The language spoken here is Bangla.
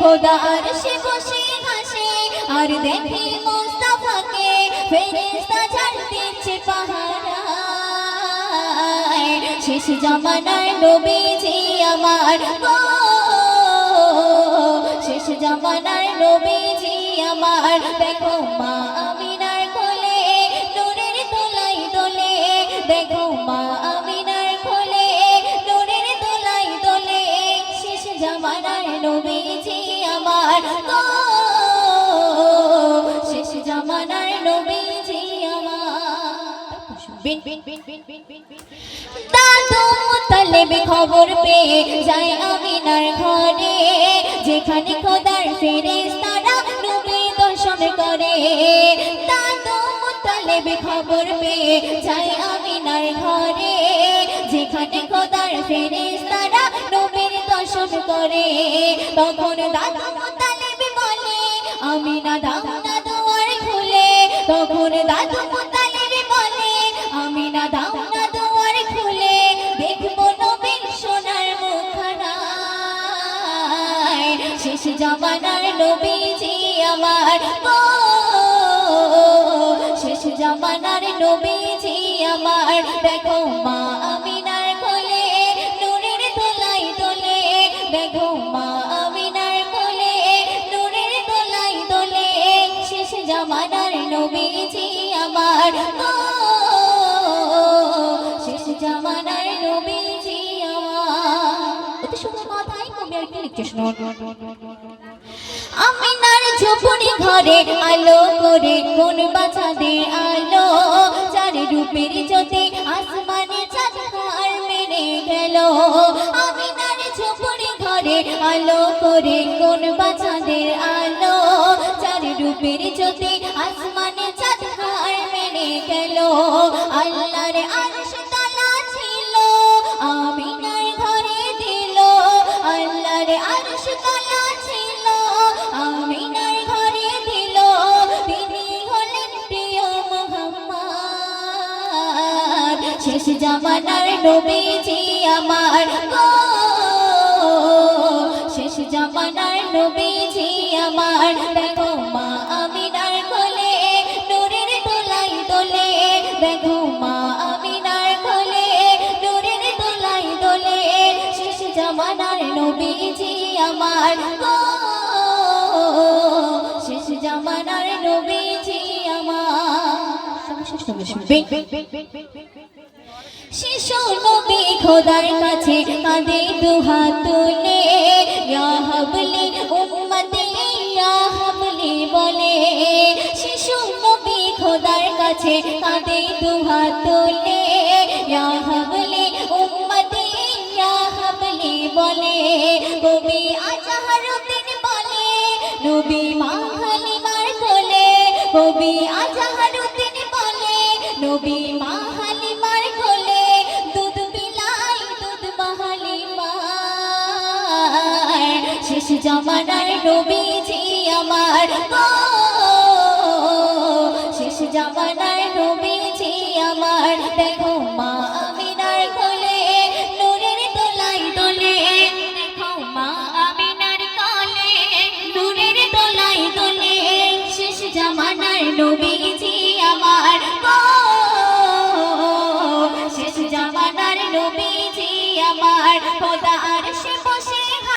খোদা আরশে বসে হাসে আর দেখে মুস্তাফাকে ফেরেশতা ঝাড় দিচ্ছে পাহারা শেষ জামানার নবীজি আমার গো শেষ জামানার নবীজি আমার দেখো মা আমিনার কোলে নূরের দোলাই দোলে দেখো মা আমিনার কোলে নূরের দোলাই দোলে শেষ জামানার নবীজি আমার গো শেষ জামানার নবীজি আমার দাদু মুতালিব খবর পেয়ে যায় আমিনার ঘরে যেখানে খোদার ফেরেশতারা নবী দর্শন করে দাদু মুতালিব খবর পেয়ে যায় আমিনার ঘরে যেখানে খোদার ফেরেশতারা নবীর দর্শন করে তখন দাদু মুতালিব বলে আমিনা দাও না দুয়ার খুলে তখন দাদু মুতালিব বলে আমিনা দাও না দুয়ার খুলে দেখবো নবীর সোনার মুখখানা শেষ জামানার নবীজি আমার গো শেষ জামানার নবীজি আমার দেখো মা আমিনার কোলে নূরের দোলাই দোলে দেখো মা আমিনার কোলে নূরের দোলাই দোলে শেষ জামানার নবীজি আমার গো শেষ জামানার নবীজি আমার এত সুন্দর কথাই কবি আর কি লিখতে শুনুন আমিনার ঝুপড়ি ঘরে আলো করে কোন বাছাদের আলো চার রূপের জ্যোতি আসমানে চাঁদ আর মেরে গেল আমিনার ঝুপড়ি ঘরে আলো করে কোন বাছাদের আলো চার রূপের জ্যোতি আসমানে চাঁদ আর মেরে গেল আল্লাহর আরশ তালা ছিল আমিনার ঘরে দিল আল্লাহর আরশ তালা ছিল আমিনার ঘরে দিল তিনি হলেন প্রিয় মুহাম্মদ শেষ জামানার নবীজি আমার গো শেষ জামানার নবীজি আমার দেখো মা আমিনার কোলে নূরের দোলাই দোলে দেখো মা আমিনার কোলে নূরের দোলাই দোলে শেষ জামানার নবীজি আমার গো শেষ জামানার নবীজি আমার শিশু নবী খোদার কাছে কাঁদে দুহাত তুলে ইয়া হাবলি উম্মতি ইয়া হাবলি বলে শিশু নবী খোদার কাছে কাঁদে দুহাত তুলে ইয়া হাবলি উম্মতি ইয়া হাবলি বলে কবি আজহারউদ্দিন বলে নবী মা হালিমার কোলে কবি আজহারউদ্দিন বলে নবী মা হালিমার কোলে দুধ বিলাই দুধ হালিমার শেষ জামানার নবীজি আমার গো শেষ জামানার নবীজি আমার দেখো মা আমিনার কোলে নূরের দোলাই দোলে দেখো মা আমিনার কোলে নূরের দোলাই দোলে শেষ জামানার নবীজি আমার গো শেষ জামানার নবীজি আমার